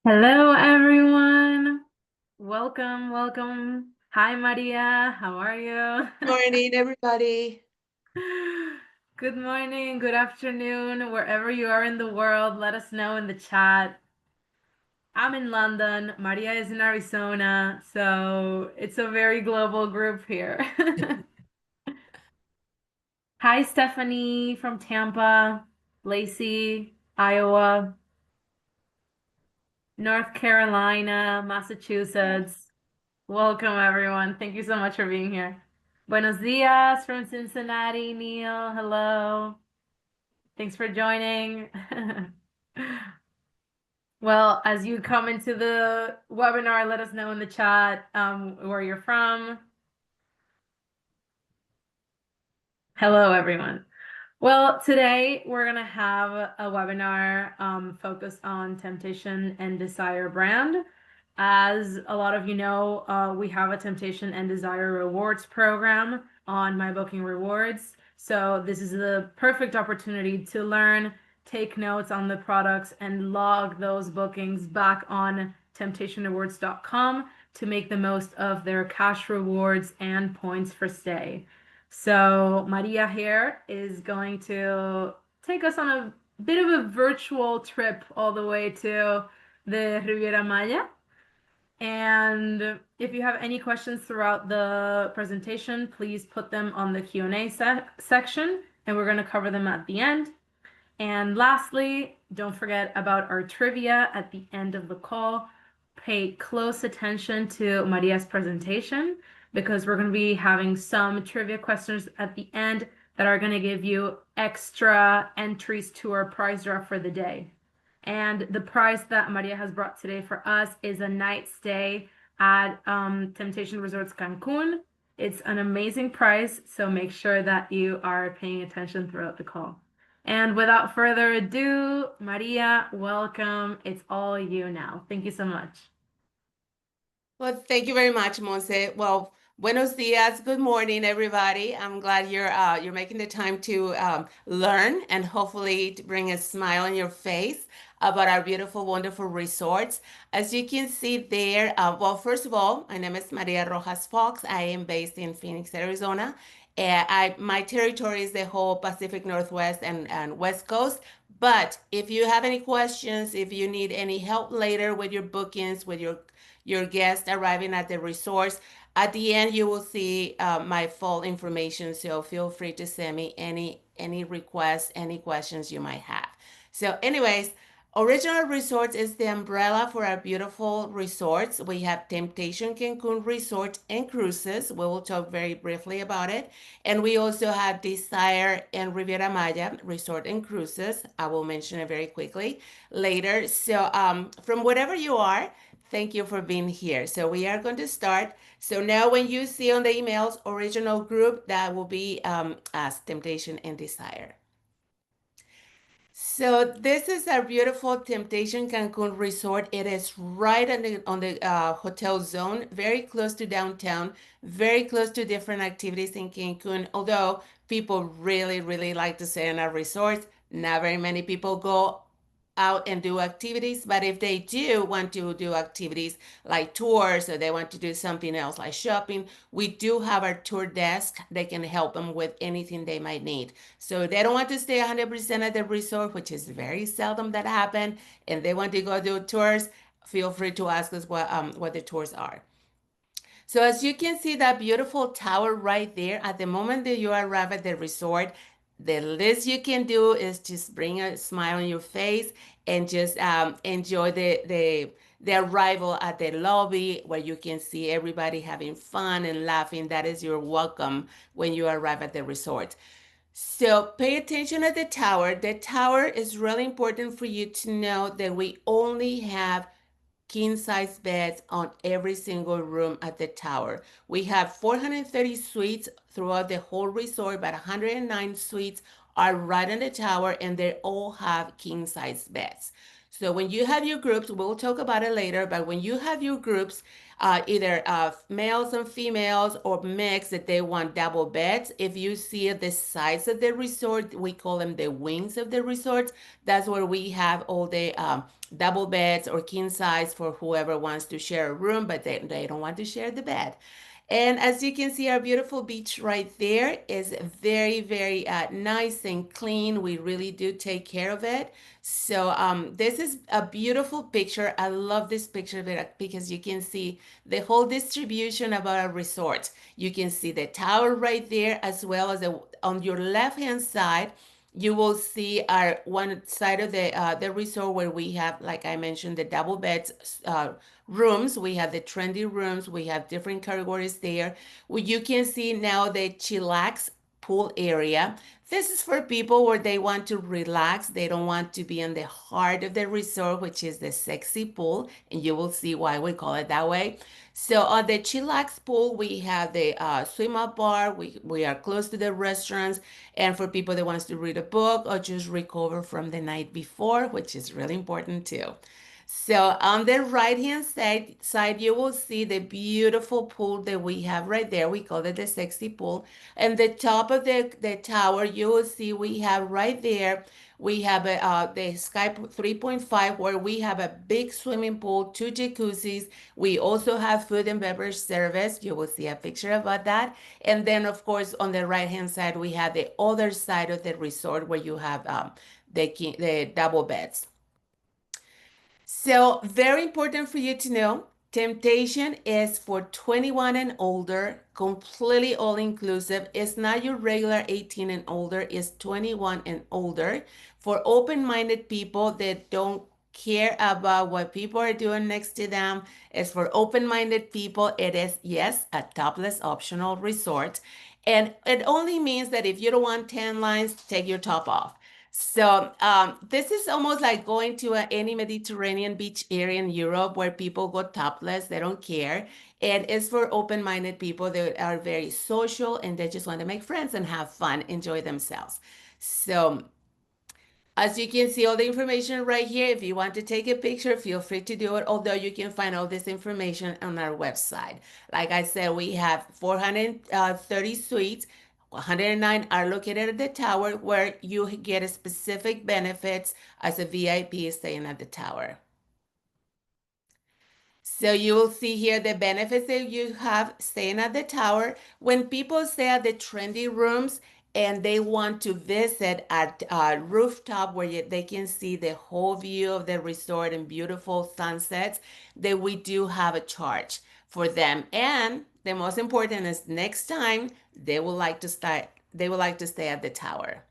Hello, everyone. Welcome, welcome. Hi, Maria. How are you? Morning, everybody. Good morning, good afternoon, wherever you are in the world. Let us know in the chat. I'm in London. Maria is in Arizona. So it's a very global group here. Hi, Stephanie from Tampa, Lacey, Iowa, North Carolina, Massachusetts. Welcome, everyone. Thank you so much for being here. Buenos dias from Cincinnati, Neil. Hello. Thanks for joining. Well, as you come into the webinar, let us know in the chat where you're from. Hello, everyone. Well, today we're going to have a webinar focused on Temptation and Desire brand. As a lot of you know, we have a Temptation and Desire rewards program on My Booking Rewards. So this is the perfect opportunity to learn, take notes on the products, and log those bookings back on temptationrewards.com to make the most of their cash rewards and points for stay. So Maria here is going to take us on a bit of a virtual trip all the way to the Riviera Maya. And if you have any questions throughout the presentation, please put them on the Q&A section, and we're going to cover them at the end. And lastly, don't forget about our trivia at the end of the call. Pay close attention to Maria's presentation because we're going to be having some trivia questions at the end that are going to give you extra entries to our prize draw for the day. And the prize that Maria has brought today for us is a night stay at Temptation Resorts Cancun. It's an amazing prize, so make sure that you are paying attention throughout the call. And without further ado, Maria, welcome. It's all you now. Thank you so much. Well, thank you very much, Monse. Well, buenos dias. Good morning, everybody. I'm glad you're making the time to learn and hopefully to bring a smile on your face about our beautiful, wonderful resorts. As you can see there, well, first of all, my name is Maria Rojas Fox. I am based in Phoenix, Arizona. My territory is the whole Pacific Northwest and West Coast. But if you have any questions, if you need any help later with your bookings, with your guests arriving at the resort, at the end you will see my full information. So feel free to send me any requests, any questions you might have. So, anyways, Original Resorts is the umbrella for our beautiful resorts. We have Temptation Cancun Resort and Cruises. We will talk very briefly about it. And we also have Desire and Riviera Maya Resort and Cruises. I will mention it very quickly later. So, from wherever you are, thank you for being here. So we are going to start. So now when you see on the emails original group, that will be as Temptation and Desire. So this is our beautiful Temptation Cancun Resort. It is right on the hotel zone, very close to downtown, very close to different activities in Cancun. Although people really, really like to stay in our resorts, not very many people go out and do activities. But if they do want to do activities like tours or they want to do something else like shopping, we do have our tour desk that can help them with anything they might need. So they don't want to stay 100% at the resort, which is very seldom that happen, and they want to go do tours, feel free to ask us what the tours are. So as you can see that beautiful tower right there, at the moment that you arrive at the resort, the least you can do is just bring a smile on your face and just enjoy the arrival at the lobby where you can see everybody having fun and laughing. That is your welcome when you arrive at the resort. So pay attention at the tower. The tower is really important for you to know that we only have king size beds on every single room at the tower. We have 430 suites throughout the whole resort, but 109 suites are right in the tower and they all have king size beds. So when you have your groups, we'll talk about it later, but when you have your groups, either males and females or mix that they want double beds. If you see the size of the resort, we call them the wings of the resort. That's where we have all the double beds or king size for whoever wants to share a room, but they don't want to share the bed. And as you can see, our beautiful beach right there is very, very nice and clean. We really do take care of it. So this is a beautiful picture. I love this picture because you can see the whole distribution of our resort. You can see the tower right there, as well as on your left-hand side, you will see our one side of the resort where we have, like I mentioned, the double beds rooms. We have the trendy rooms. We have different categories there. Well, you can see now the chillax pool area. This is for people where they want to relax. They don't want to be in the heart of the resort, which is the sexy pool, and you will see why we call it that way. So on the chillax pool, we have the swim up bar. We are close to the restaurants, and for people that wants to read a book or just recover from the night before, which is really important too. So on the right hand side, you will see the beautiful pool that we have right there. We call it the sexy pool. And the top of the tower, you will see we have right there, we have the Sky 3.5 where we have a big swimming pool, two jacuzzis. We also have food and beverage service. You will see a picture about that. And then, of course, on the right hand side, we have the other side of the resort where you have the double beds. So, very important for you to know, temptation is for 21 and older, completely all inclusive. It's not your regular 18 and older, it's 21 and older. For open-minded people that don't care about what people are doing next to them, it's for open-minded people. It is, yes, a topless optional resort. And it only means that if you don't want tan lines, take your top off. So this is almost like going to any Mediterranean beach area in Europe where people go topless, they don't care. And it's for open-minded people that are very social and they just want to make friends and have fun, enjoy themselves. So as you can see all the information right here. If you want to take a picture, feel free to do it, although you can find all this information on our website. Like I said, we have 430 suites. 109 are located at the tower where you get specific benefits as a VIP staying at the tower. So you will see here the benefits that you have staying at the tower. When people stay at the trendy rooms and they want to visit at a rooftop where they can see the whole view of the resort and beautiful sunsets, then we do have a charge for them. And the most important is next time they would like to stay at the tower.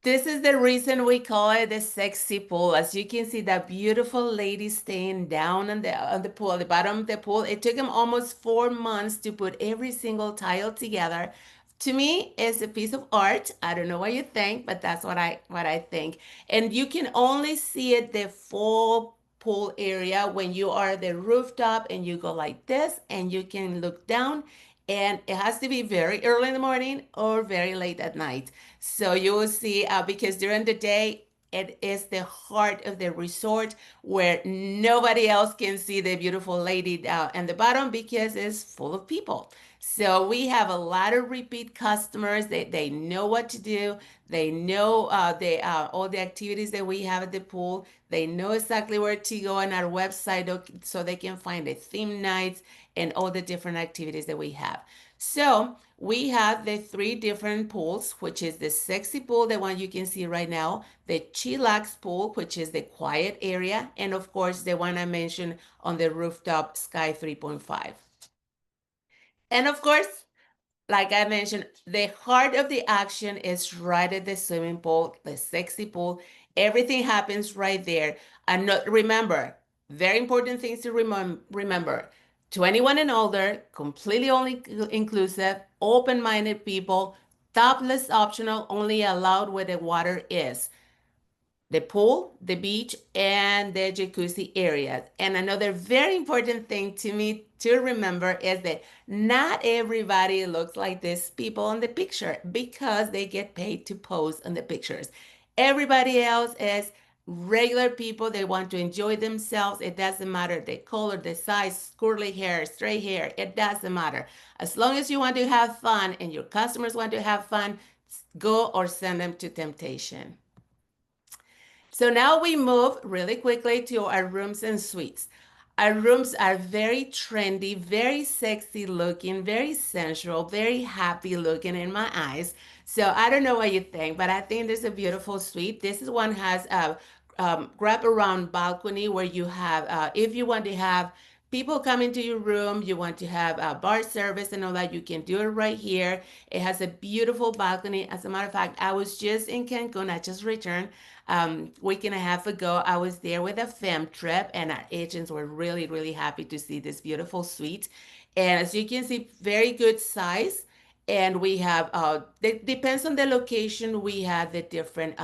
This is the reason we call it the sexy pool. As you can see, that beautiful lady staying down on the pool, at the bottom of the pool. It took him almost 4 months to put every single tile together. To me, it's a piece of art. I don't know what you think, but that's what I think. And you can only see it the full pool area when you are at the rooftop and you go like this and you can look down, and it has to be very early in the morning or very late at night. So you will see, because during the day, it is the heart of the resort where nobody else can see the beautiful lady down in the bottom because it's full of people. So we have a lot of repeat customers. They know what to do. They know all the activities that we have at the pool. They know exactly where to go on our website so they can find the theme nights and all the different activities that we have. So we have the three different pools, which is the sexy pool, the one you can see right now, the chillax pool, which is the quiet area, and of course, the one I mentioned on the rooftop, Sky 3.5. And of course, like I mentioned, the heart of the action is right at the swimming pool, the sexy pool. Everything happens right there. And remember, very important things to remember. 21 and older, completely only inclusive, open-minded people, topless optional, only allowed where the water is, the pool, the beach, and the jacuzzi areas. And another very important thing to me to remember is that not everybody looks like these people on the picture because they get paid to pose on the pictures. Everybody else is regular people, they want to enjoy themselves. It doesn't matter the color, the size, curly hair, straight hair, it doesn't matter. As long as you want to have fun and your customers want to have fun, go or send them to Temptation. So now we move really quickly to our rooms and suites. Our rooms are very trendy, very sexy looking, very sensual, very happy looking in my eyes. So I don't know what you think, but I think this is a beautiful suite. This is one has a wrap around balcony where you have, if you want to have people come into your room, you want to have a bar service and all that, you can do it right here. It has a beautiful balcony. As a matter of fact, I was just in Cancun. I just returned week and a half ago. I was there with a fam trip, and our agents were really, really happy to see this beautiful suite. And as you can see, very good size. And we have, it depends on the location, we have the different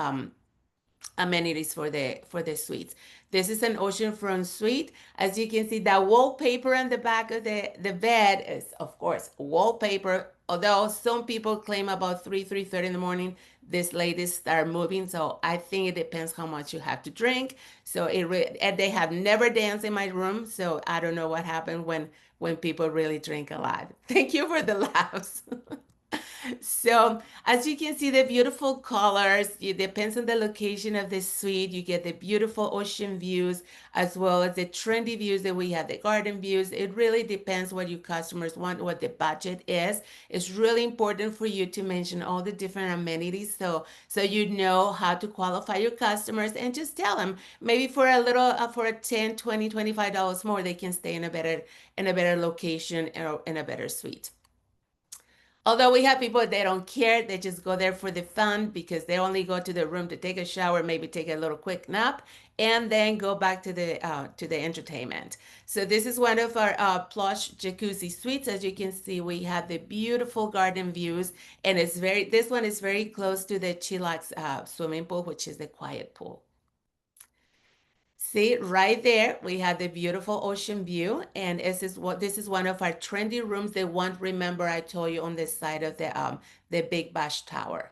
amenities for the suites. This is an oceanfront suite. As you can see, the wallpaper on the back of the bed is, of course, wallpaper. Although some people claim about 3:30 in the morning, these ladies start moving. So I think it depends how much you have to drink. So and they have never danced in my room. So I don't know what happened when people really drink a lot. Thank you for the laughs. So as you can see, the beautiful colors, it depends on the location of the suite. You get the beautiful ocean views as well as the trendy views that we have, the garden views. It really depends what your customers want, what the budget is. It's really important for you to mention all the different amenities so you know how to qualify your customers and just tell them maybe for a little for a 10, 20, $25 more, they can stay in a better location or in a better suite. Although we have people they don't care, they just go there for the fun because they only go to the room to take a shower, maybe take a little quick nap, and then go back to the entertainment. So this is one of our plush jacuzzi suites. As you can see, we have the beautiful garden views, and this one is very close to the Chillax swimming pool, which is the quiet pool. See, right there, we have the beautiful ocean view, and this is one of our trendy rooms. The one, remember, I told you on the side of the Big Bash Tower.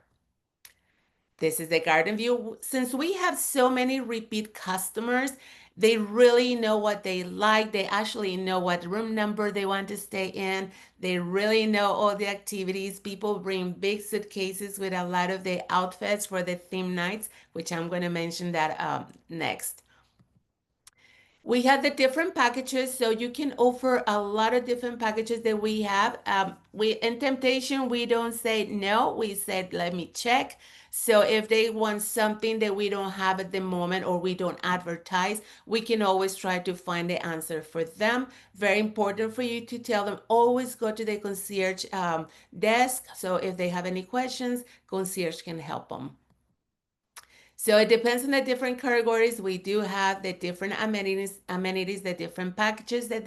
This is the garden view. Since we have so many repeat customers, they really know what they like. They actually know what room number they want to stay in. They really know all the activities. People bring big suitcases with a lot of the outfits for the theme nights, which I'm going to mention that next. We have the different packages, so you can offer a lot of different packages that we have. We in Temptation, we don't say no. We said, let me check. So if they want something that we don't have at the moment or we don't advertise, we can always try to find the answer for them. Very important for you to tell them, always go to the concierge desk. So if they have any questions, concierge can help them. So it depends on the different categories. We do have the different amenities, the different packages that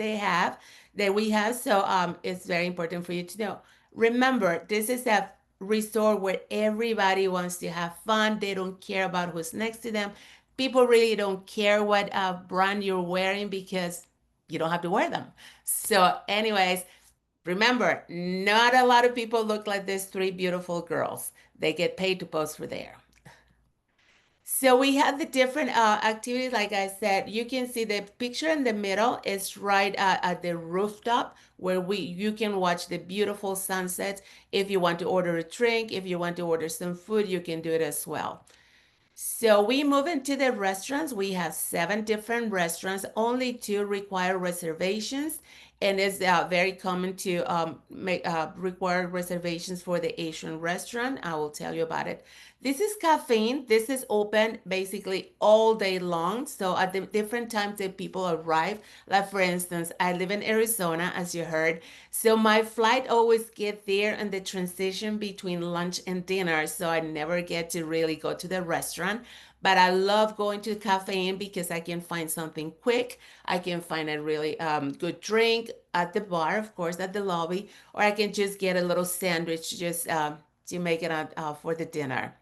we have. So it's very important for you to know. Remember, this is a resort where everybody wants to have fun. They don't care about who's next to them. People really don't care what brand you're wearing because you don't have to wear them. So anyways, remember, not a lot of people look like these three beautiful girls. They get paid to pose for there. So we have the different activities. Like I said, you can see the picture in the middle is right at the rooftop where you can watch the beautiful sunsets. If you want to order a drink, if you want to order some food, you can do it as well. So we move into the restaurants. We have 7 different restaurants. Only 2 require reservations, and it's very common to require reservations for the Asian restaurant. I will tell you about it. This is caffeine. This is open basically all day long. So at the different times that people arrive, like for instance, I live in Arizona, as you heard. So my flight always get there in the transition between lunch and dinner. So I never get to really go to the restaurant. But I love going to caffeine because I can find something quick. I can find a really good drink at the bar, of course, at the lobby, or I can just get a little sandwich just to make it for the dinner.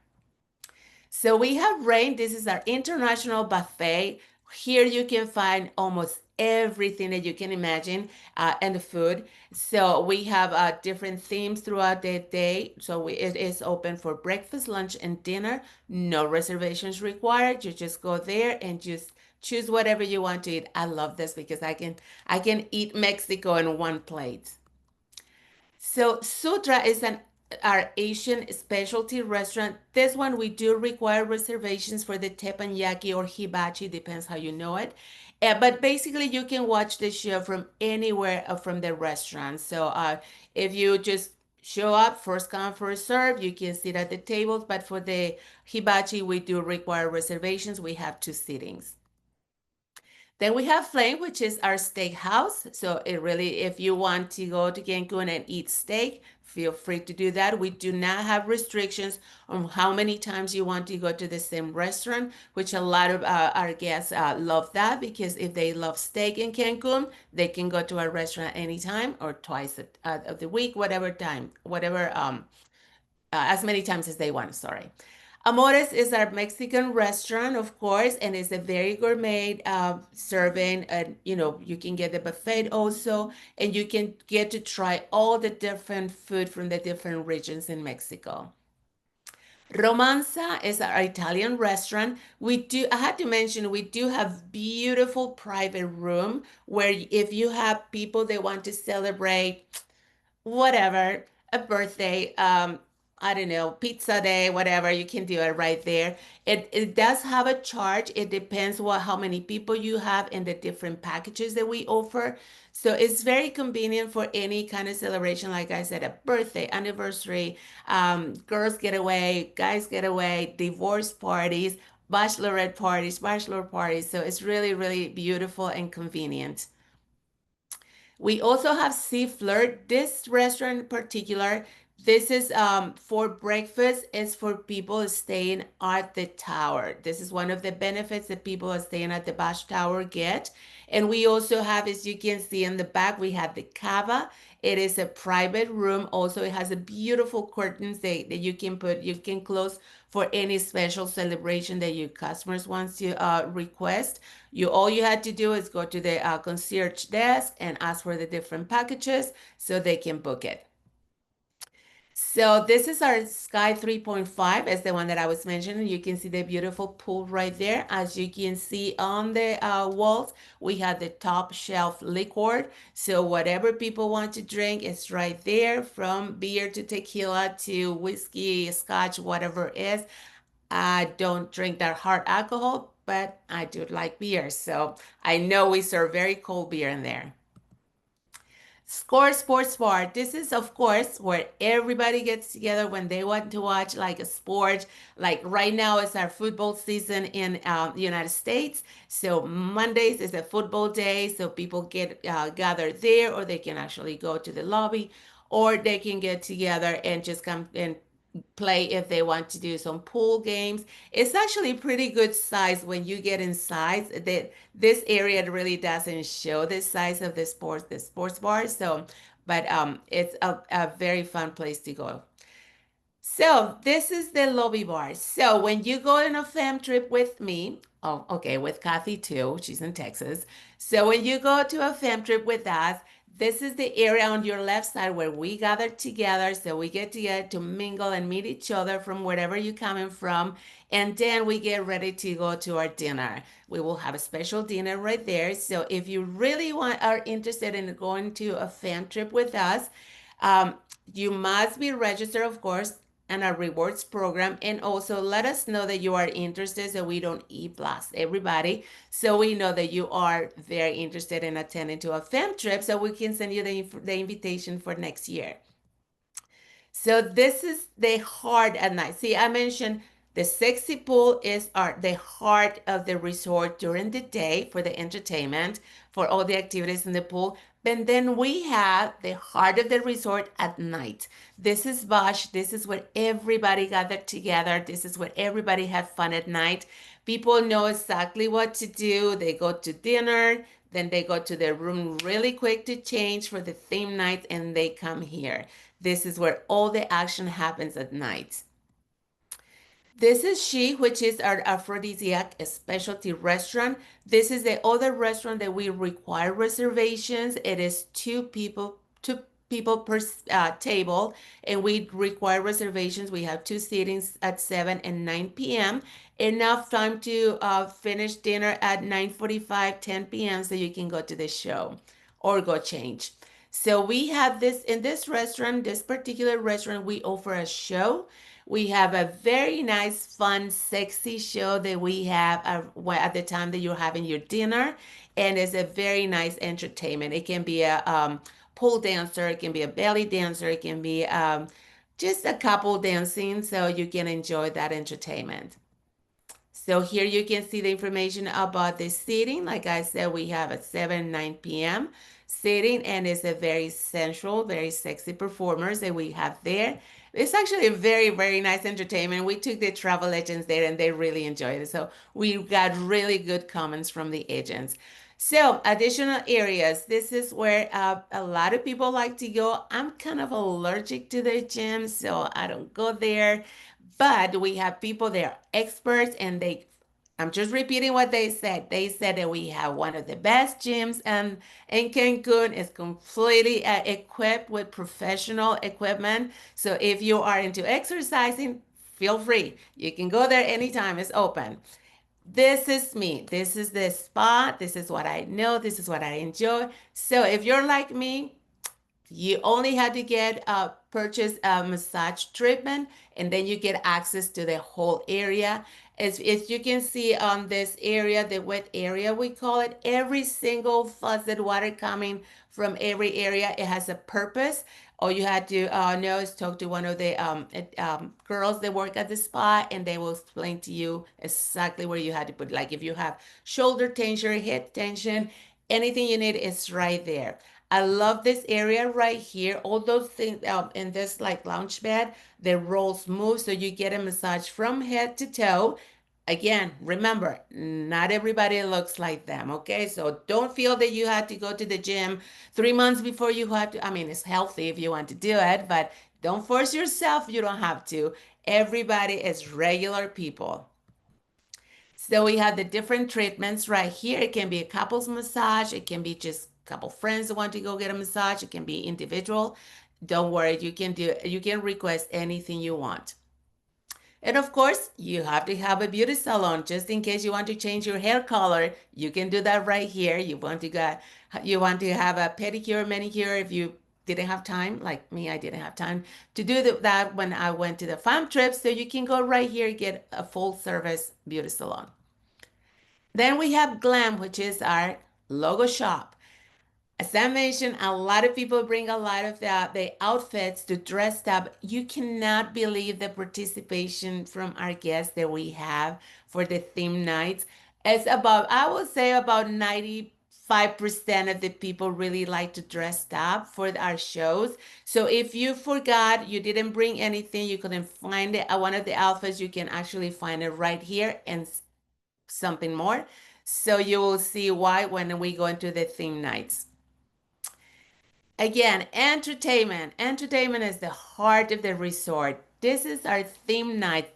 So we have Rain. This is our international buffet. Here you can find almost everything that you can imagine, and the food. So we have different themes throughout the day. So it is open for breakfast, lunch, and dinner. No reservations required. You just go there and just choose whatever you want to eat. I love this because I can eat Mexico in one plate. So Sutra is an our Asian specialty restaurant. This one we do require reservations for the teppanyaki or hibachi, depends how you know it. But basically, you can watch the show from anywhere from the restaurant. So if you just show up, first come, first serve, you can sit at the tables. But for the hibachi, we do require reservations. We have two sittings. Then we have Flame, which is our steakhouse. So it really, if you want to go to Cancun and eat steak, feel free to do that. We do not have restrictions on how many times you want to go to the same restaurant, which a lot of our guests love that because if they love steak in Cancun, they can go to a restaurant anytime or twice of the week, whatever time, whatever as many times as they want. Sorry. Amores is our Mexican restaurant, of course, and it's a very gourmet serving. And you can get the buffet also, and you can get to try all the different food from the different regions in Mexico. Romanza is our Italian restaurant. I had to mention, we do have beautiful private room where if you have people that want to celebrate whatever, a birthday, I don't know, pizza day, whatever, you can do it right there. It does have a charge. It depends how many people you have and the different packages that we offer. So it's very convenient for any kind of celebration, like I said, a birthday, anniversary, girls get away, guys get away, divorce parties, bachelorette parties, bachelor parties. So it's really, really beautiful and convenient. We also have Sea Flirt. This restaurant in particular, this is for breakfast. It's for people staying at the tower. This is one of the benefits that people are staying at the Bash Tower get. And we also have, as you can see in the back, we have the cava. It is a private room. Also, it has a beautiful curtains that you can close for any special celebration that your customers want to request. All you had to do is go to the concierge desk and ask for the different packages so they can book it. So this is our Sky 3.5 as the one that I was mentioning. You can see the beautiful pool right there. As you can see on the walls, we have the top shelf liquor. So whatever people want to drink is right there, from beer to tequila to whiskey, scotch, whatever it is. I don't drink that hard alcohol, but I do like beer. So I know we serve very cold beer in there. Score Sports Bar. This is, of course, where everybody gets together when they want to watch like a sport. Like right now, it's our football season in the United States. So Mondays is a football day. So people get gathered there, or they can actually go to the lobby, or they can get together and just come and play if they want to do some pool games. It's actually pretty good size when you get inside. This area really doesn't show the size of the sports bar. So, but it's a very fun place to go. So this is the lobby bar. So when you go on a fam trip with me, oh, okay, with Kathy too, she's in Texas. So when you go to a fam trip with us, this is the area on your left side where we gather together. So we get together to mingle and meet each other from wherever you're coming from. And then we get ready to go to our dinner. We will have a special dinner right there. So if you really are interested in going to a fam trip with us, um, you must be registered, of course, and our rewards program, and also let us know that you are interested so we don't e-blast everybody, so we know that you are very interested in attending to a fam trip so we can send you the invitation for next year. So this is the heart at night. See, I mentioned the sexy pool is the heart of the resort during the day for the entertainment, for all the activities in the pool. But then we have the heart of the resort at night. This is Bosch. This is where everybody gathered together. This is where everybody had fun at night. People know exactly what to do. They go to dinner, then they go to their room really quick to change for the theme night, and they come here. This is where all the action happens at night. This is She, which is our aphrodisiac specialty restaurant. This is the other restaurant that we require reservations. It is two people per table, and we require reservations. We have two sittings at 7 and 9 p.m. Enough time to finish dinner at 9:45, 10 p.m. so you can go to the show or go change. So we have this in this restaurant, this particular restaurant, we offer a show. We have a very nice, fun, sexy show that we have at the time that you're having your dinner, and it's a very nice entertainment. It can be a pole dancer, it can be a belly dancer, it can be just a couple dancing, so you can enjoy that entertainment. So here you can see the information about the seating. Like I said, we have a 7, 9 p.m. seating, and it's a very sensual, very sexy performers that we have there. It's actually a very, very nice entertainment. We took the travel agents there and they really enjoyed it. So we got really good comments from the agents. So additional areas. This is where a lot of people like to go. I'm kind of allergic to the gym, so I don't go there. But we have people that are experts and I'm just repeating what they said. They said that we have one of the best gyms in Cancun. It's completely equipped with professional equipment. So if you are into exercising, feel free. You can go there anytime. It's open. This is me. This is the spot. This is what I know. This is what I enjoy. So if you're like me, you only had to get purchase a massage treatment, and then you get access to the whole area. As you can see on this area, the wet area we call it, every single faucet water coming from every area, it has a purpose. All you had to know is talk to one of the girls that work at the spa, and they will explain to you exactly where you had to put. Like if you have shoulder tension, hip tension, anything you need is right there. I love this area right here. All those things in this like lounge bed, the rolls move so you get a massage from head to toe. Again, remember, not everybody looks like them, okay? So don't feel that you had to go to the gym 3 months before you have to. I mean, it's healthy if you want to do it, but don't force yourself. You don't have to. Everybody is regular people. So we have the different treatments right here. It can be a couples massage. It can be just a couple friends that want to go get a massage. It can be individual. Don't worry, you can request anything you want. And of course, you have to have a beauty salon just in case you want to change your hair color. You can do that right here. You want to have a pedicure, manicure if you didn't have time, like me, I didn't have time to do that when I went to the farm trip. So you can go right here, get a full service beauty salon. Then we have Glam, which is our logo shop. As I mentioned, a lot of people bring a lot of the outfits to dress up. You cannot believe the participation from our guests that we have for the theme nights. It's about, I would say about 95% of the people really like to dress up for our shows. So if you forgot, you didn't bring anything, you couldn't find it, one of the outfits, you can actually find it right here and something more. So you will see why when we go into the theme nights. Again, entertainment. Entertainment is the heart of the resort. This is our theme night.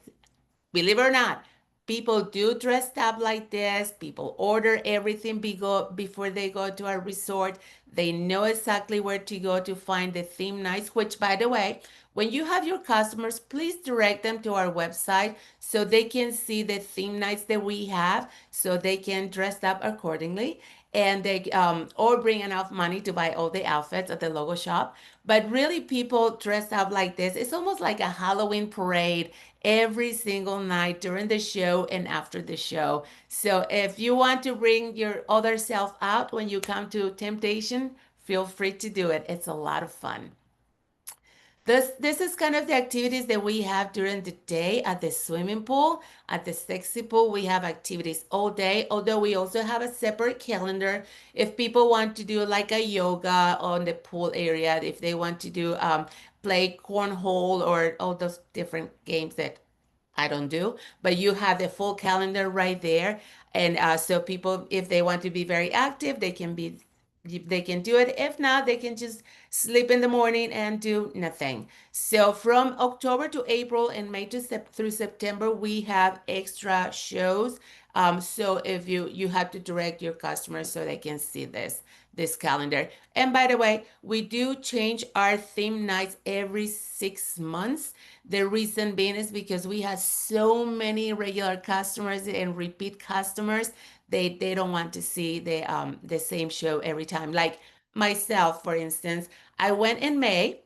Believe it or not, people do dress up like this. People order everything before they go to our resort. They know exactly where to go to find the theme nights, which, by the way, when you have your customers, please direct them to our website so they can see the theme nights that we have so they can dress up accordingly and they or bring enough money to buy all the outfits at the logo shop. But really, people dress up like this. It's almost like a Halloween parade every single night during the show and after the show. So if you want to bring your other self out when you come to Temptation, feel free to do it. It's a lot of fun. This is kind of the activities that we have during the day at the swimming pool. At the sexy pool, we have activities all day, although we also have a separate calendar. If people want to do like a yoga on the pool area, if they want to do play cornhole or all those different games that I don't do, but you have the full calendar right there. And so people, if they want to be very active, they can be they can do it. If not, they can just sleep in the morning and do nothing. So from October to April and May to through September, we have extra shows. So if you have to direct your customers so they can see this calendar. And by the way, we do change our theme nights every 6 months. The reason being is because we have so many regular customers and repeat customers. They don't want to see the same show every time. Like myself, for instance, I went in May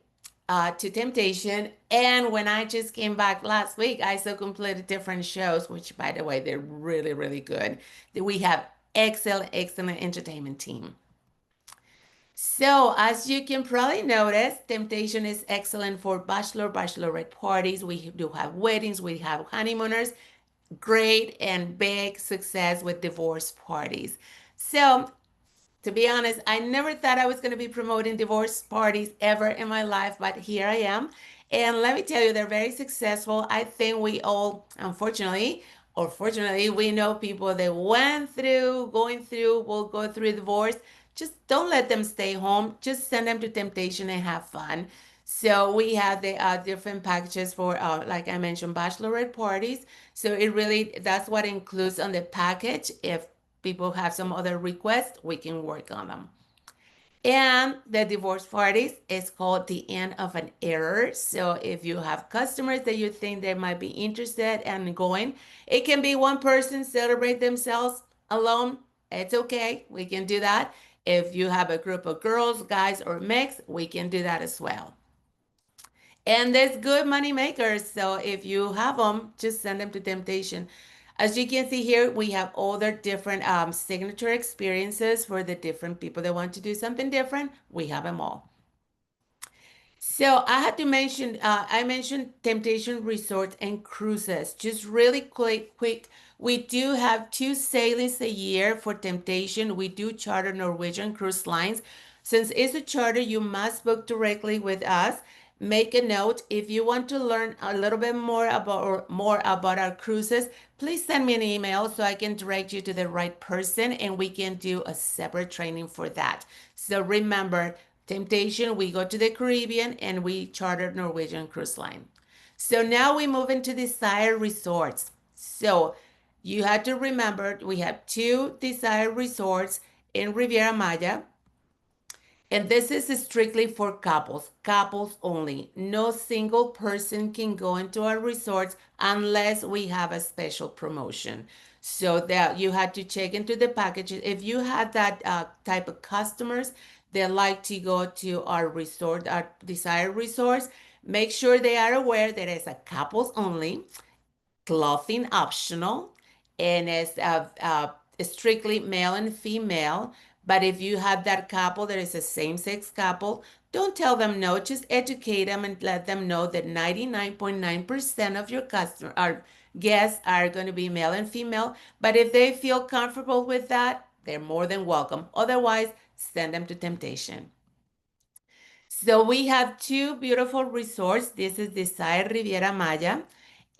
to Temptation, and when I just came back last week, I saw completely different shows, which by the way, they're really, really good. We have excellent entertainment team. So, as you can probably notice, Temptation is excellent for bachelorette parties. We do have weddings, we have honeymooners, great and big success with divorce parties. So, to be honest, I never thought I was going to be promoting divorce parties ever in my life, but here I am. And let me tell you, they're very successful. I think we all, unfortunately, or fortunately, we know people that going through, will go through divorce. Just don't let them stay home. Just send them to Temptation and have fun. So we have the different packages for, like I mentioned, bachelorette parties. So that's what includes on the package. If people have some other requests, we can work on them. And the divorce parties is called the end of an era. So if you have customers that you think they might be interested and going, it can be one person celebrate themselves alone. It's okay. We can do that. If you have a group of girls, guys, or mix, we can do that as well. And there's good money makers. So if you have them, just send them to Temptation. As you can see here, we have all the different signature experiences for the different people that want to do something different. We have them all. So I had to mention, I mentioned Temptation Resorts and Cruises. Just really quick, we do have 2 sailings a year for Temptation. We do charter Norwegian Cruise Lines. Since it's a charter, you must book directly with us. Make a note. If you want to learn a little bit more about our cruises, please send me an email so I can direct you to the right person and we can do a separate training for that. So remember, Temptation, we go to the Caribbean and we charter Norwegian Cruise Line. So now we move into Desire Resorts. So you have to remember we have 2 Desire Resorts in Riviera Maya. And this is strictly for couples only. No single person can go into our resorts unless we have a special promotion. So that you had to check into the packages. If you had that type of customers that like to go to our resort, our desired resorts, make sure they are aware that it's a couples only, clothing optional, and it's strictly male and female. But if you have that couple that is a same-sex couple, don't tell them no. Just educate them and let them know that 99.9% of your customer, our guests are going to be male and female. But if they feel comfortable with that, they're more than welcome. Otherwise, send them to Temptation. So we have 2 beautiful resorts. This is Desire Riviera Maya.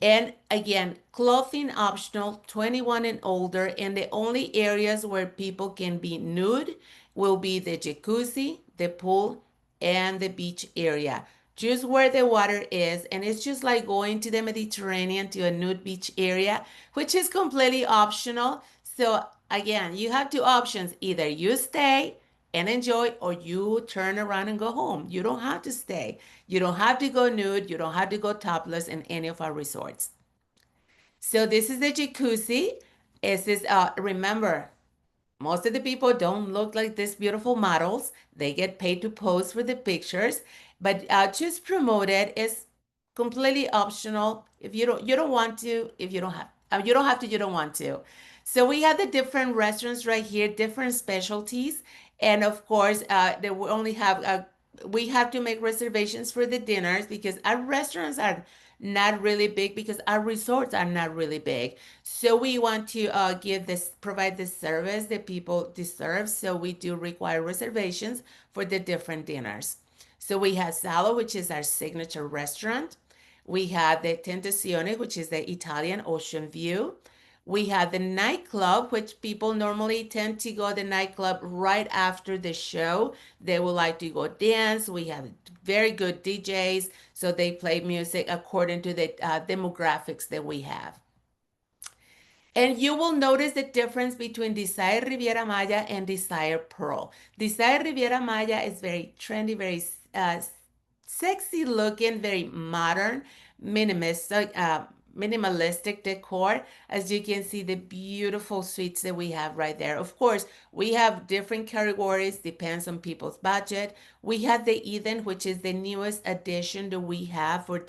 And again, clothing optional, 21 and older. And the only areas where people can be nude will be the jacuzzi, the pool, and the beach area. Just where the water is. And it's just like going to the Mediterranean to a nude beach area, which is completely optional. So again, you have 2 options. Either you stay and enjoy, or you turn around and go home. You don't have to stay. You don't have to go nude. You don't have to go topless in any of our resorts. So this is the jacuzzi. Remember, most of the people don't look like these beautiful models. They get paid to pose for the pictures, but just promote it is completely optional. If you don't want to. If you don't have to. You don't want to. So we have the different restaurants right here, different specialties, and of course, they will only have. We have to make reservations for the dinners because our restaurants are not really big because our resorts are not really big. So we want to provide the service that people deserve. So we do require reservations for the different dinners. So we have Salo, which is our signature restaurant. We have the Tentazione, which is the Italian ocean view. We have the nightclub, which people normally tend to go to the nightclub right after the show. They would like to go dance. We have very good DJs, so they play music according to the demographics that we have. And you will notice the difference between Desire Riviera Maya and Desire Pearl. Desire Riviera Maya is very trendy, very sexy looking, very modern, minimalistic decor. As you can see, the beautiful suites that we have right there. Of course, we have different categories, depends on people's budget. We have the Eden, which is the newest addition that we have for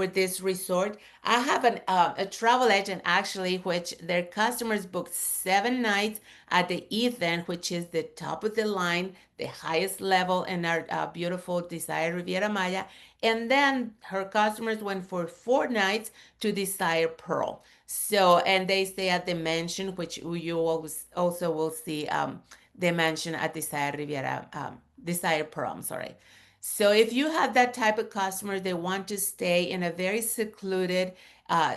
this resort. I have a travel agent actually, which their customers booked 7 nights at the Eden, which is the top of the line, the highest level in our beautiful Desire Riviera Maya. And then her customers went for 4 nights to Desire Pearl. So, and they stay at the mansion, which you always also will see the mansion at Desire Riviera, Desire Pearl, I'm sorry. So if you have that type of customer, they want to stay in a very secluded uh,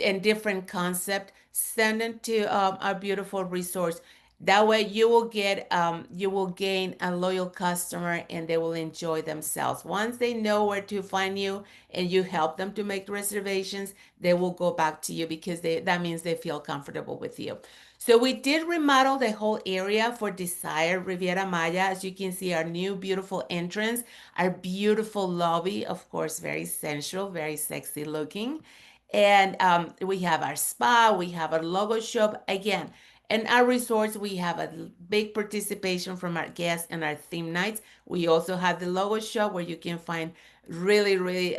and different concept, send them to our beautiful resource. That way you will gain a loyal customer and they will enjoy themselves. Once they know where to find you and you help them to make reservations, they will go back to you because that means they feel comfortable with you. So we did remodel the whole area for Desire Riviera Maya. As you can see, our new beautiful entrance, our beautiful lobby, of course, very sensual, very sexy looking. And we have our spa, we have our logo shop. Again, in our resorts, we have a big participation from our guests and our theme nights. We also have the logo shop where you can find really, really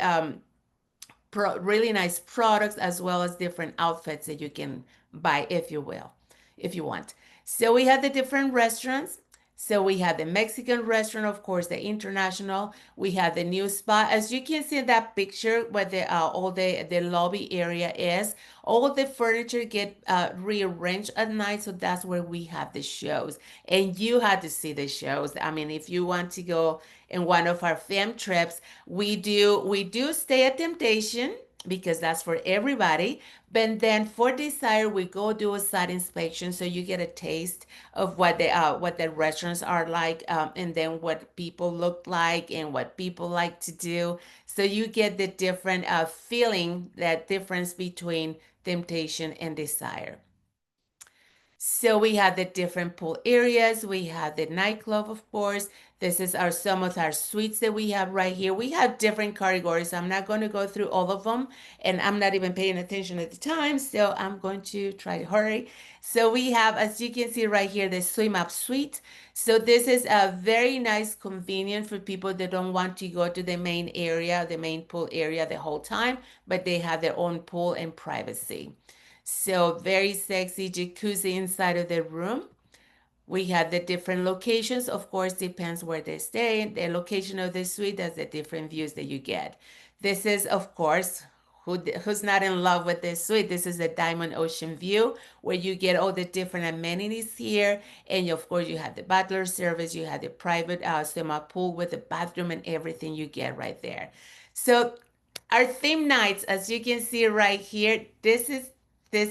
really nice products as well as different outfits that you can buy if you will, if you want. So we have the different restaurants. So we have the Mexican restaurant, of course, the international. We have the new spa. As you can see in that picture where all the lobby area is, all the furniture get rearranged at night. So that's where we have the shows. And you had to see the shows. I mean, if you want to go in one of our fam trips, we do stay at Temptation because that's for everybody. But then for Desire, we go do a site inspection so you get a taste of what the restaurants are like, and then what people look like and what people like to do. So you get the different feeling, that difference between Temptation and Desire. So we have the different pool areas. We have the nightclub, of course. This is some of our suites that we have right here. We have different categories. I'm not going to go through all of them, and I'm not even paying attention at the time, so I'm going to try to hurry. So we have, as you can see right here, the swim up suite. So this is a very nice, convenient for people that don't want to go to the main area, the main pool area the whole time, but they have their own pool and privacy. So very sexy jacuzzi inside of the room. We have the different locations. Of course, depends where they stay. The location of the suite, that's the different views that you get. This is, of course, who's not in love with this suite? This is a Diamond Ocean view where you get all the different amenities here. And of course, you have the butler service, you have the private swimming pool with the bathroom and everything you get right there. So our theme nights, as you can see right here, this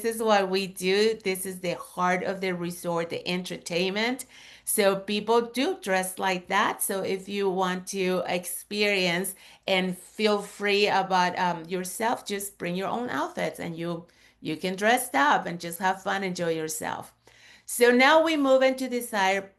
is what we do. This is the heart of the resort, the entertainment. So people do dress like that. So if you want to experience and feel free about yourself, just bring your own outfits and you can dress up and just have fun, enjoy yourself. So now we move into Desire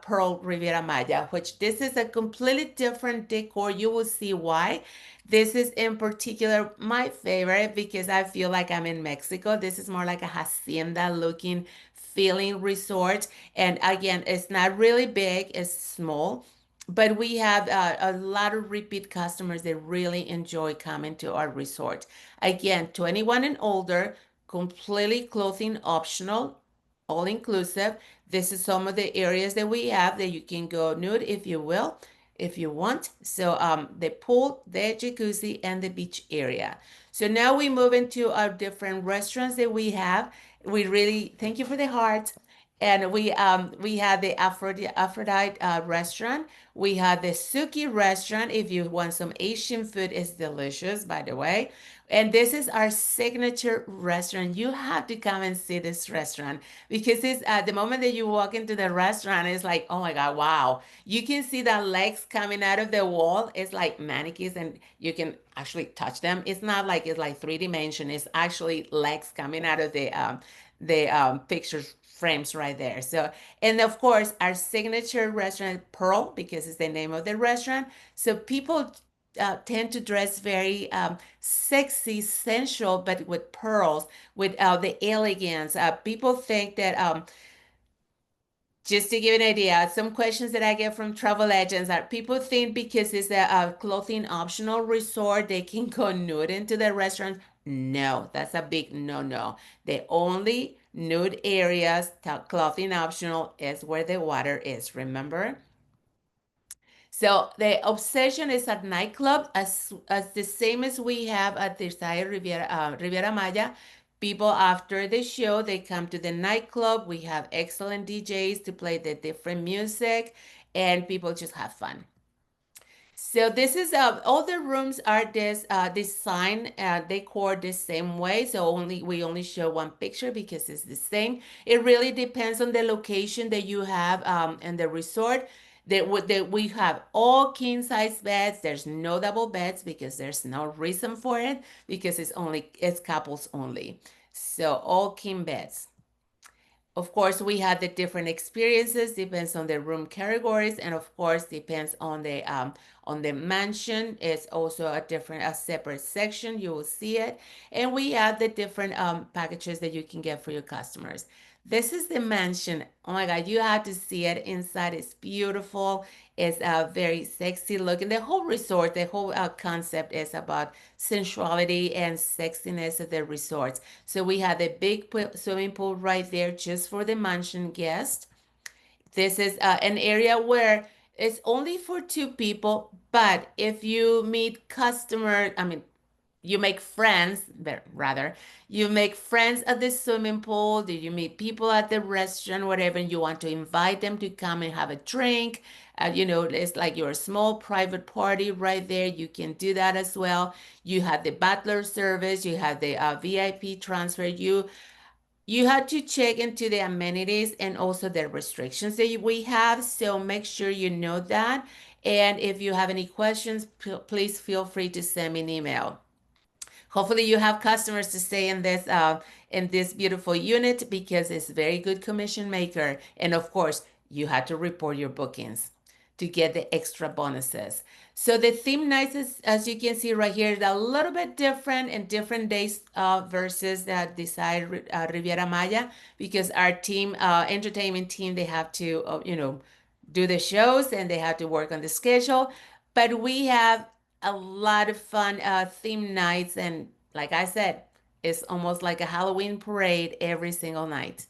Pearl Riviera Maya, which this is a completely different decor. You will see why. This is in particular my favorite because I feel like I'm in Mexico. This is more like a hacienda looking feeling resort. And again, it's not really big, it's small. But we have a lot of repeat customers that really enjoy coming to our resort. Again, 21 and older, completely clothing optional, all inclusive. This is some of the areas that we have that you can go nude if you will, if you want. So the pool, the jacuzzi, and the beach area. So now we move into our different restaurants that we have. We really thank you for the heart. And we have the Aphrodite restaurant. We have the Suki restaurant. If you want some Asian food, it's delicious, by the way. And this is our signature restaurant. You have to come and see this restaurant because it's at the moment that you walk into the restaurant, it's like, oh my God, wow. You can see the legs coming out of the wall. It's like mannequins and you can actually touch them. It's not like it's like three dimension. It's actually legs coming out of the pictures frames right there. So, and of course, our signature restaurant, Pearl, because it's the name of the restaurant. So people tend to dress very sexy, sensual, but with pearls, with the elegance. People think that, just to give an idea, some questions that I get from travel agents are people think because it's a clothing optional resort, they can go nude into the restaurant. No, that's a big no-no. The only nude areas, clothing optional, is where the water is, remember? So the obsession is at nightclub as the same as we have at the Desire Riviera Maya. People after the show, they come to the nightclub. We have excellent DJs to play the different music, and people just have fun. So this is all the rooms are this design decor the same way. So we only show one picture because it's the same. It really depends on the location that you have and the resort. That we have all king size beds. There's no double beds because there's no reason for it because it's couples only. So all king beds. Of course, we have the different experiences, depends on the room categories, and of course, depends on the mansion. It's also a separate section. You will see it. And we have the different packages that you can get for your customers. This is the mansion. Oh my God, you have to see it inside. It's beautiful. It's very sexy looking. The whole resort, the whole concept is about sensuality and sexiness of the resorts. So we have a big swimming pool right there just for the mansion guest. This is an area where it's only for two people, but if you meet customers, I mean, you make friends, rather, you make friends at the swimming pool, do you meet people at the restaurant, whatever, and you want to invite them to come and have a drink. It's like your small private party right there. You can do that as well. You have the butler service, you have the VIP transfer. You have to check into the amenities and also the restrictions that we have. So make sure you know that. And if you have any questions, please feel free to send me an email. Hopefully you have customers to stay in this beautiful unit because it's very good commission maker. And of course, you had to report your bookings to get the extra bonuses. So the theme nights is, as you can see right here, is a little bit different in different days versus the Desire Riviera Maya because our team, entertainment team, they have to, do the shows and they have to work on the schedule. But we have a lot of fun theme nights, and like I said, it's almost like a Halloween parade every single night.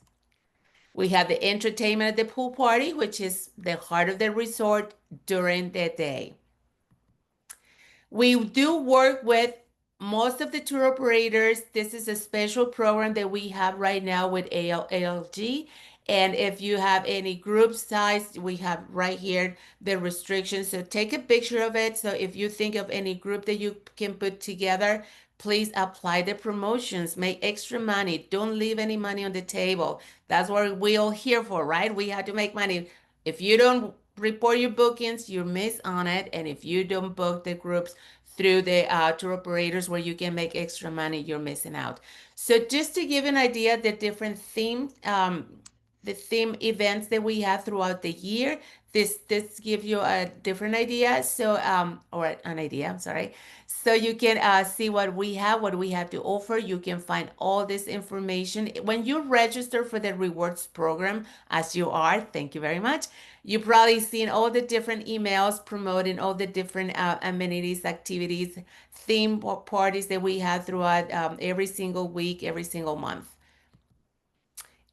We have the entertainment at the pool party, which is the heart of the resort during the day. We do work with most of the tour operators. This is a special program that we have right now with ALG. And if you have any group size, we have right here the restrictions. So take a picture of it. So if you think of any group that you can put together, please apply the promotions, make extra money. Don't leave any money on the table. That's what we're all here for, right? We have to make money. If you don't report your bookings, you miss on it. And if you don't book the groups through the tour operators where you can make extra money, you're missing out. So just to give an idea, the theme events that we have throughout the year, this gives you a different idea. So or an idea, I'm sorry. So you can see what we have to offer. You can find all this information when you register for the rewards program, as you are. Thank you very much. You've probably seen all the different emails promoting all the different amenities, activities, theme parties that we have throughout every single week, every single month.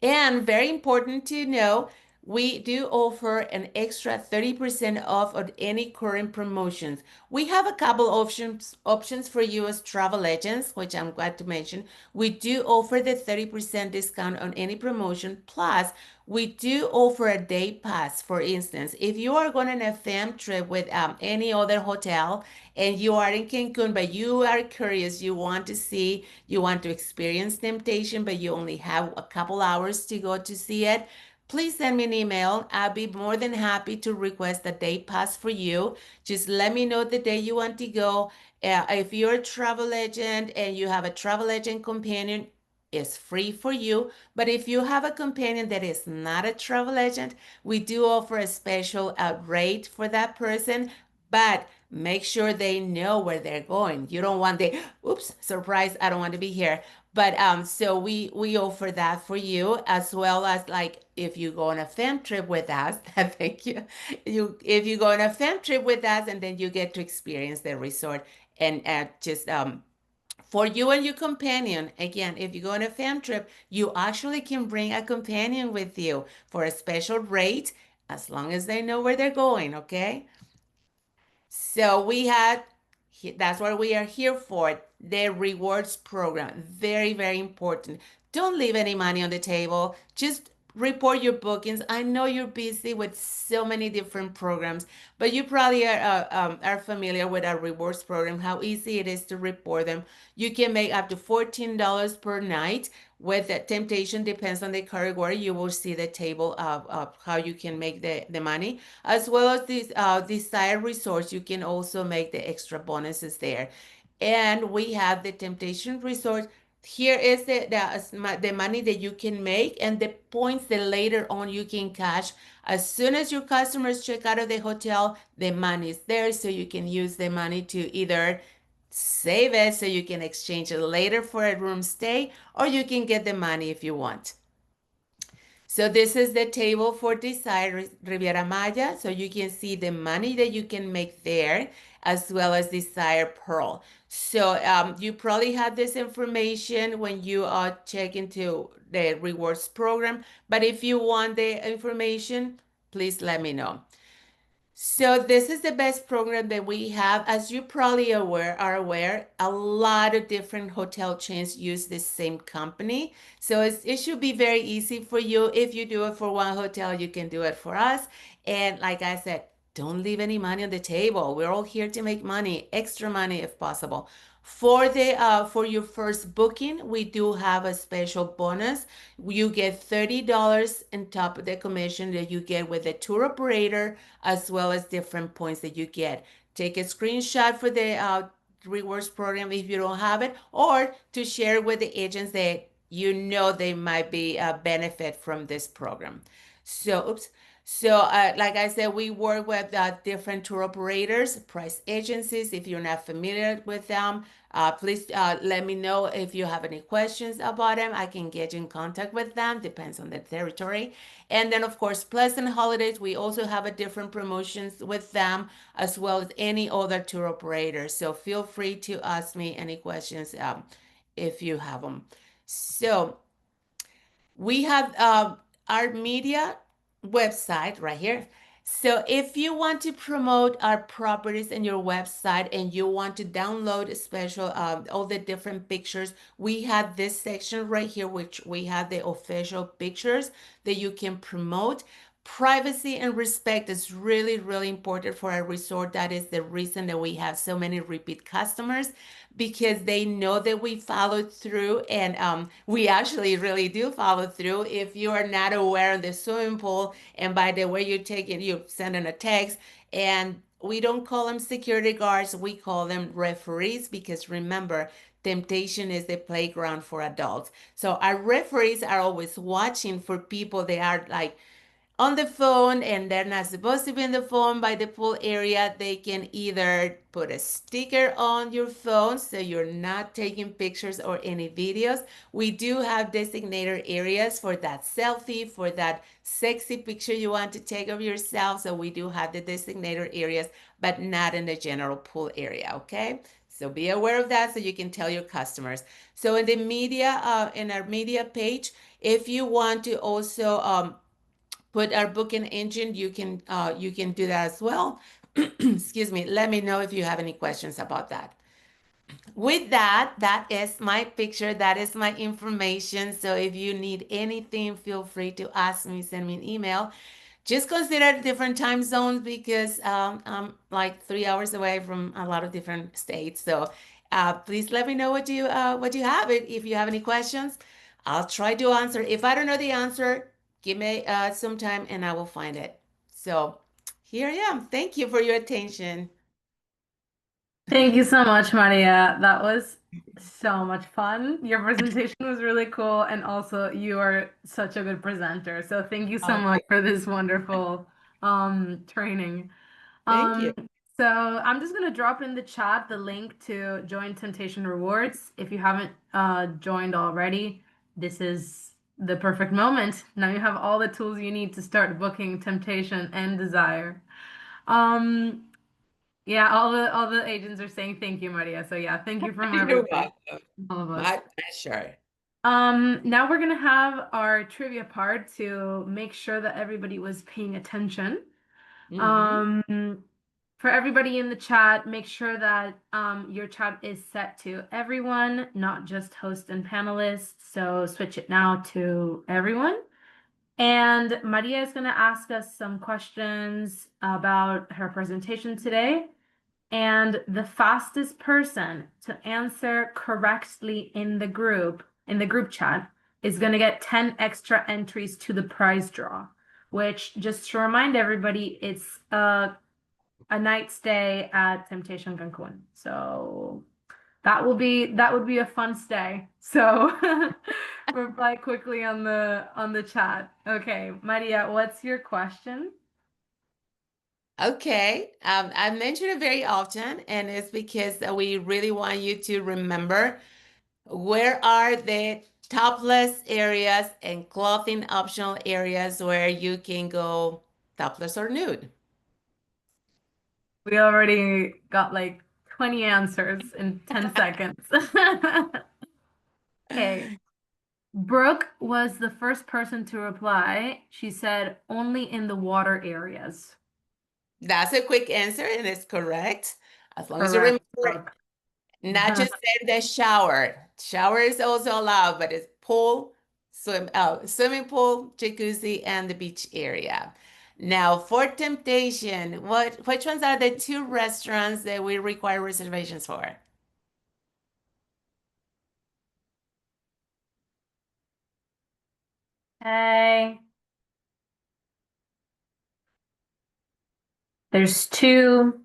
And very important to know, we do offer an extra 30% off on any current promotions. We have a couple options for you as travel agents, which I'm glad to mention. We do offer the 30% discount on any promotion. Plus, we do offer a day pass. For instance, if you are going on a fam trip with any other hotel and you are in Cancun, but you are curious, you want to see, you want to experience temptation, but you only have a couple hours to go to see it, please send me an email. I'll be more than happy to request a day pass for you. Just let me know the day you want to go. If you're a travel agent and you have a travel agent companion, it's free for you. But if you have a companion that is not a travel agent, we do offer a special rate for that person. But make sure they know where they're going. You don't want the oops, surprise, I don't want to be here. But so we offer that for you, as well as like if you go on a fam trip with us, thank you. If you go on a fam trip with us, and then you get to experience the resort and just for you and your companion. Again, if you go on a fam trip, you actually can bring a companion with you for a special rate, as long as they know where they're going. Okay. So we had, that's what we are here for, the rewards program. Very, very important. Don't leave any money on the table. Just report your bookings. I know you're busy with so many different programs, but you probably are familiar with our rewards program, how easy it is to report them. You can make up to $14 per night. With the temptation, depends on the category. You will see the table of how you can make the money, as well as these desired resorts. You can also make the extra bonuses there. And we have the temptation resort. Here is the money that you can make and the points that later on you can cash. As soon as your customers check out of the hotel, the money is there, so you can use the money to either save it so you can exchange it later for a room stay, or you can get the money if you want. So this is the table for Desire Riviera Maya. So you can see the money that you can make there, as well as Desire Pearl. So you probably had this information when you check into the rewards program. But if you want the information, please let me know. So this is the best program that we have. As you probably are aware, a lot of different hotel chains use this same company. So it should be very easy for you. If you do it for one hotel, you can do it for us. And like I said, don't leave any money on the table. We're all here to make money, extra money if possible. For your first booking, we do have a special bonus. You get $30 on top of the commission that you get with the tour operator, as well as different points that you get. Take a screenshot for the rewards program if you don't have it, or to share with the agents that you know they might be benefit from this program. So, oops. So, like I said, we work with different tour operators, price agencies. If you're not familiar with them, please let me know if you have any questions about them. I can get you in contact with them, depends on the territory. And then, of course, Pleasant Holidays, we also have a different promotions with them, as well as any other tour operator. So feel free to ask me any questions if you have them. So we have our media website right here. So if you want to promote our properties in your website and you want to download special all the different pictures, we have this section right here, which we have the official pictures that you can promote. Privacy and respect is really, really important for our resort. That is the reason that we have so many repeat customers, because they know that we followed through, and we actually really do follow through. If you are not aware of the swimming pool, and by the way you take it, you send in a text, and we don't call them security guards, we call them referees, because remember, temptation is the playground for adults. So our referees are always watching for people that are like on the phone and they're not supposed to be in the phone by the pool area. They can either put a sticker on your phone so you're not taking pictures or any videos. We do have designated areas for that selfie, for that sexy picture you want to take of yourself. So we do have the designated areas, but not in the general pool area, okay? So be aware of that so you can tell your customers. So in our media page, if you want to also put our booking engine, you can do that as well. Excuse me. Let me know if you have any questions about that. With that, that is my picture, that is my information. So if you need anything, feel free to ask me, send me an email. Just consider different time zones because I'm like 3 hours away from a lot of different states. So please let me know what you have. If you have any questions, I'll try to answer. If I don't know the answer, give me some time and I will find it. So here I am. Thank you for your attention. Thank you so much, Maria. That was so much fun. Your presentation was really cool, and also you are such a good presenter. So thank you so Oh, much for this wonderful training. thank you. Um, so I'm just gonna drop in the chat the link to join Temptation Rewards. If you haven't joined already, this is the perfect moment. Now you have all the tools you need to start booking temptation and desire. Um, yeah, all the agents are saying thank you, Maria. So yeah, thank you from You're everybody, welcome. all of us. My pleasure. Now we're gonna have our trivia part to make sure that everybody was paying attention. Hmm. Um, for everybody in the chat, make sure that your chat is set to everyone, not just host and panelists. So switch it now to everyone. And Maria is going to ask us some questions about her presentation today. And the fastest person to answer correctly in the group chat, is going to get 10 extra entries to the prize draw, which, just to remind everybody, it's a night stay at Temptation Cancun. So that would be a fun stay. So reply quickly on the chat. Okay, Maria, what's your question? Okay, I mention it very often, and it's because we really want you to remember where are the topless areas and clothing optional areas where you can go topless or nude. We already got like 20 answers in 10 seconds. Okay. Brooke was the first person to reply. She said only in the water areas. That's a quick answer, and it's correct. As long as you Correct, remember, Brooke. not just in the shower. Shower is also allowed, but it's pool, swimming pool, jacuzzi, and the beach area. Now, for temptation, which ones are the two restaurants that we require reservations for? Hey, there's two.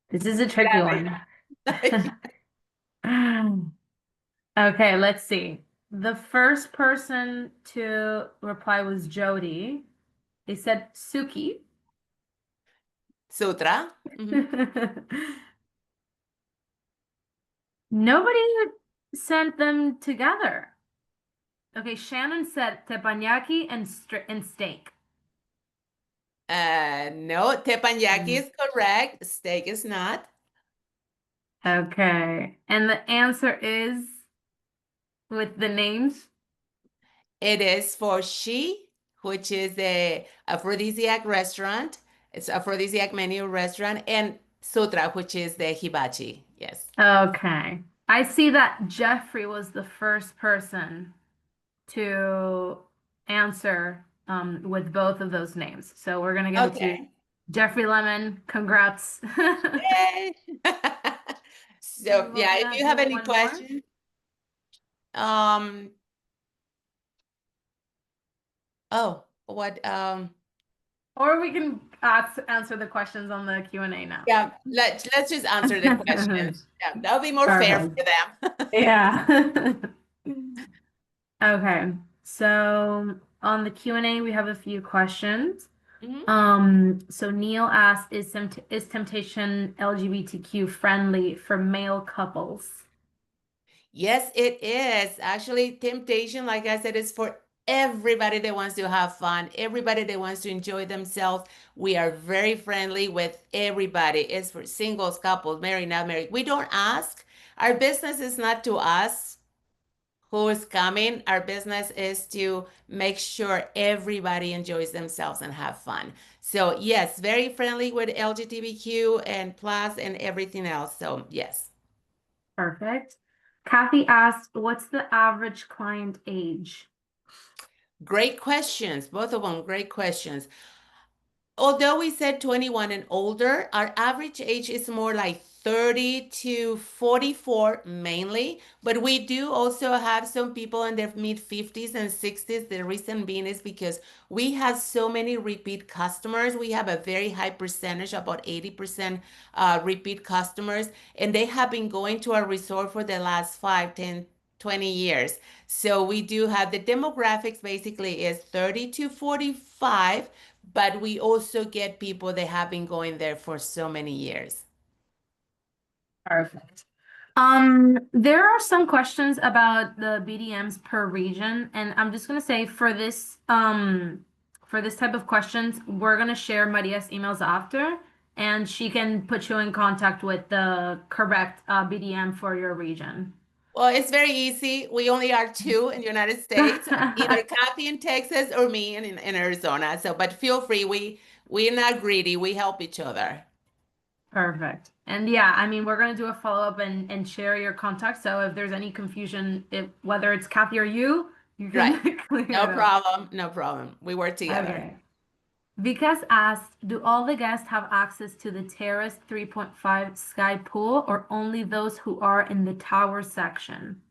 This is a tricky one. Okay, let's see. The first person to reply was Jody. They said Suki. Sutra. Mhm. Nobody sent them together. Okay, Shannon said teppanyaki and steak. No, teppanyaki Mm. is correct. Steak is not. Okay, and the answer is with the names. It is for She, which is a aphrodisiac restaurant. It's aphrodisiac menu restaurant, and Sutra, which is the hibachi. Yes. Okay, I see that Jeffrey was the first person to answer with both of those names. So we're gonna give it to Okay. Jeffrey Lemon. Congrats. Yay. So We're yeah, if gonna you have do any one more, questions, um, oh, what, or we can answer the questions on the Q&A now. yeah, let's just answer the questions. Yeah, that'll be more fair for Perfect. them. Yeah. Okay. So on the Q&A, we have a few questions. Mhm. So Neil asked, is temptation LGBTQ friendly for male couples? Yes, it is. Actually, temptation, like I said, is for everybody that wants to have fun, everybody that wants to enjoy themselves. We are very friendly with everybody. It's for singles, couples, married, not married. We don't ask. Our business is not to ask who is coming. Our business is to make sure everybody enjoys themselves and have fun. So yes, very friendly with LGBTQ and plus and everything else. So yes, Perfect. Kathy asked, what's the average client age? great questions. Both of them great questions. Although we said 21 and older, our average age is more like 30 to 44 mainly, but we do also have some people in their mid 50s and 60s. The reason being is because we have so many repeat customers. We have a very high percentage, about 80% repeat customers, and they have been going to our resort for the last 5, 10, 20 years. So we do have the demographics basically is 30 to 45, but we also get people that have been going there for so many years. Perfect. There are some questions about the BDMs per region, and I'm just gonna say for this type of questions, we're gonna share Maria's emails after, and she can put you in contact with the correct BDM for your region. Well, it's very easy. We only are two in the United States, either Kathy in Texas or me in Arizona. So, but feel free. We're not greedy. We help each other. Perfect. And yeah, I mean, we're gonna do a follow-up and share your contact. So if there's any confusion, if whether it's Kathy or you Right. can clear No it up. problem. No problem. We work together. Okay. Vikas asked, do all the guests have access to the Terrace 3.5 Sky Pool or only those who are in the tower section?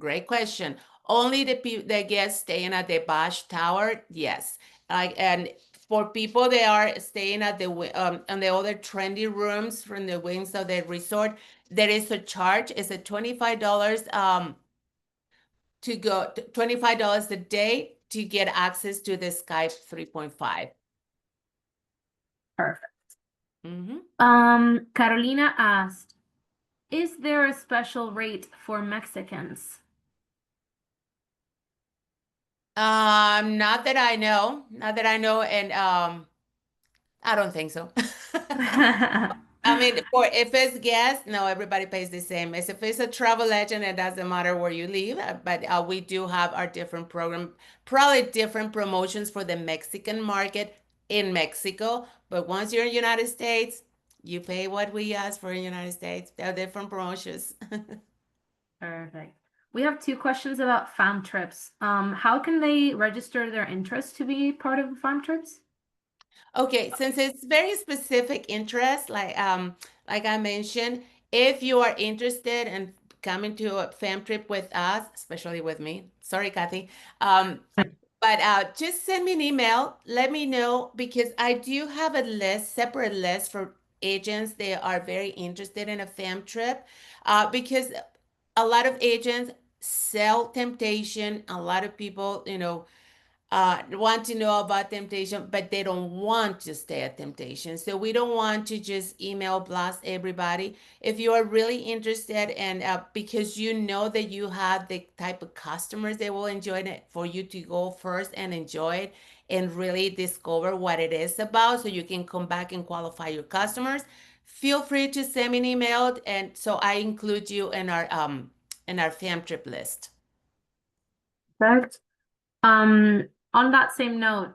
Great question. Only the guests staying at the Bosch Tower, yes. Like, and for people that are staying at on the other trendy rooms from the wings of the resort, there is a charge. It's a $25 to go, $25 a day to get access to the Skype 3.5. Perfect. Mm-hmm. Carolina asked, is there a special rate for Mexicans? Not that I know, not that I know, and I don't think so. I mean, for if it's guests, no, everybody pays the same. As if it's a travel agent, it doesn't matter where you live. But we do have our different program, probably different promotions for the Mexican market in Mexico. But once you're in the United States, you pay what we ask for in the United States. There are different promotions. Perfect. We have two questions about farm trips. How can they register their interest to be part of the farm trips? Okay, since it's very specific interest, like I mentioned, if you are interested in coming to a fam trip with us, especially with me, sorry, Kathy, but just send me an email. Let me know because I do have a list, separate list for agents. They are very interested in a fam trip, because a lot of agents sell temptation. A lot of people, want to know about temptation, but they don't want to stay at temptation. So we don't want to just email blast everybody. If you are really interested and because you know that you have the type of customers that will enjoy it, for you to go first and enjoy it and really discover what it is about so you can come back and qualify your customers, feel free to send me an email and so I include you in our fam trip list. Perfect. On that same note,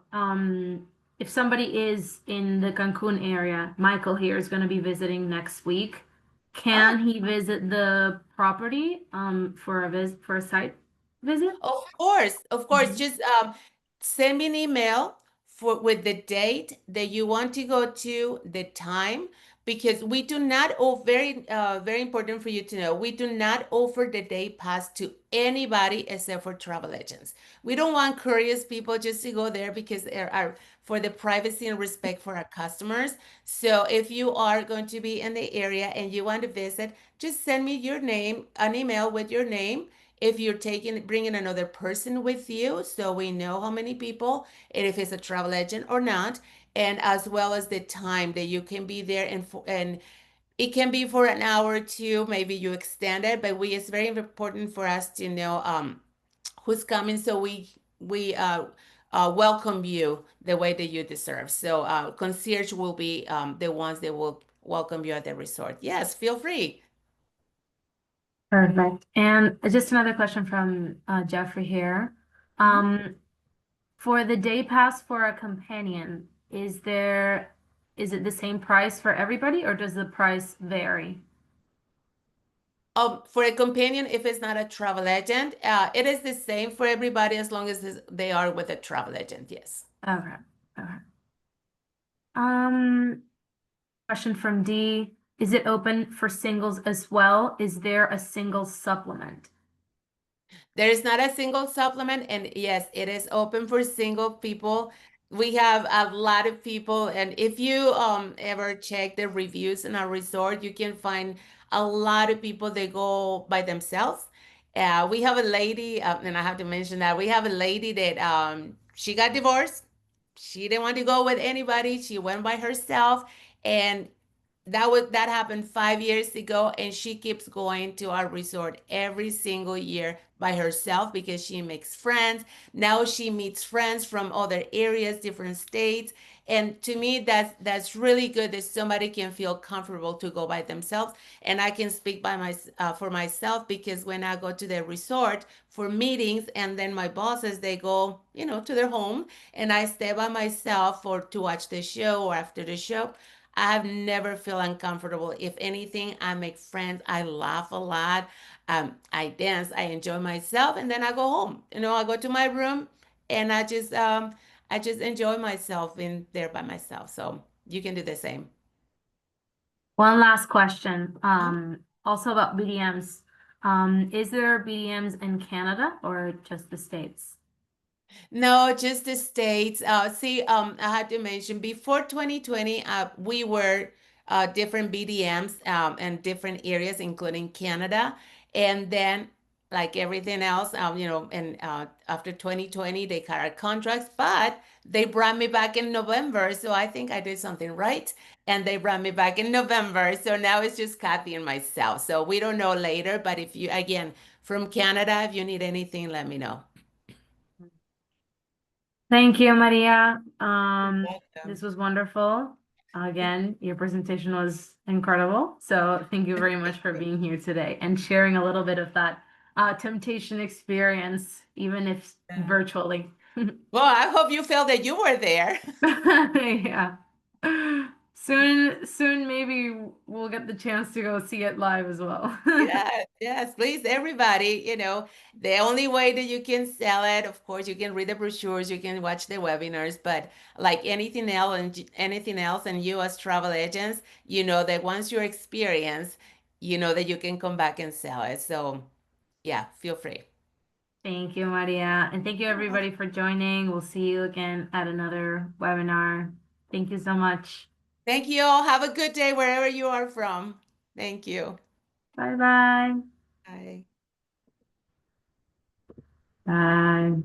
if somebody is in the Cancun area, Michael here is going to be visiting next week. Oh, Can he visit the property for a site visit? of course, of course. Mhm. Just send me an email for with the date that you want to go to, the time, because we do not oh very important for you to know. We do not offer the day pass to anybody except for travel agents. We don't want curious people just to go there because there are for the privacy and respect for our customers. So if you are going to be in the area and you want to visit, just send me your name, an email with your name if you're bringing another person with you so we know how many people and if it's a travel agent or not, and as well as the time that you can be there and it can be for an hour or two, maybe you extend it, but it's very important for us to know who's coming so we welcome you the way that you deserve. So concierge will be the ones that will welcome you at the resort. Yes, feel free. Perfect. And just another question from Jeffrey here. Mhm. Um, for the day pass for a companion, is it the same price for everybody or does the price vary? For a companion, if it's not a travel agent, it is the same for everybody as long as they are with a travel agent. Yes. Okay. Okay. Um, Question from D. Is it open for singles as well? Is there a single supplement? There is not a single supplement, and yes, it is open for single people. We have a lot of people, and if you ever check the reviews in our resort, you can find a lot of people that go by themselves. We have a lady, and I have to mention that we have a lady that she got divorced. She didn't want to go with anybody. She went by herself, and that happened 5 years ago, and she keeps going to our resort every single year by herself because she makes friends. Now she meets friends from other areas, different states, and to me that's really good that somebody can feel comfortable to go by themselves. And I can speak by my for myself because when I go to the resort for meetings, and then my bosses they go to their home, and I stay by myself for to watch the show or after the show. I have never feel uncomfortable. If anything, I make friends. I laugh a lot. I dance. I enjoy myself, and then I go home. I go to my room, and I just enjoy myself in there by myself. So you can do the same. One last question, Huh? also about BDMs. Is there BDMs in Canada or just the States? No, just the States. See, I had to mention before 2020, we were different BDMs and different areas, including Canada. And then, like everything else, and after 2020, they cut our contracts, but they brought me back in November. So I think I did something right. And they brought me back in November. So now it's just Kathy and myself. So we don't know later. But if you, again, from Canada, if you need anything, let me know. Thank you, Maria. You're This welcome. was wonderful. Again, your presentation was incredible. So thank you very much for being here today and sharing a little bit of that temptation experience, even if Yeah. virtually. Well, I hope you felt that you were there. Yeah. Soon maybe we'll get the chance to go see it live as well. Yes, yes, please, everybody. The only way that you can sell it, of course, you can read the brochures, you can watch the webinars, but like anything else, and you as travel agents, you know that once you're experienced, you know that you can come back and sell it. So, yeah, feel free. Thank you, Maria. And thank you everybody for joining. We'll see you again at another webinar. Thank you so much. Thank you all. Have a good day wherever you are from. Thank you. Bye bye. Bye. Bye.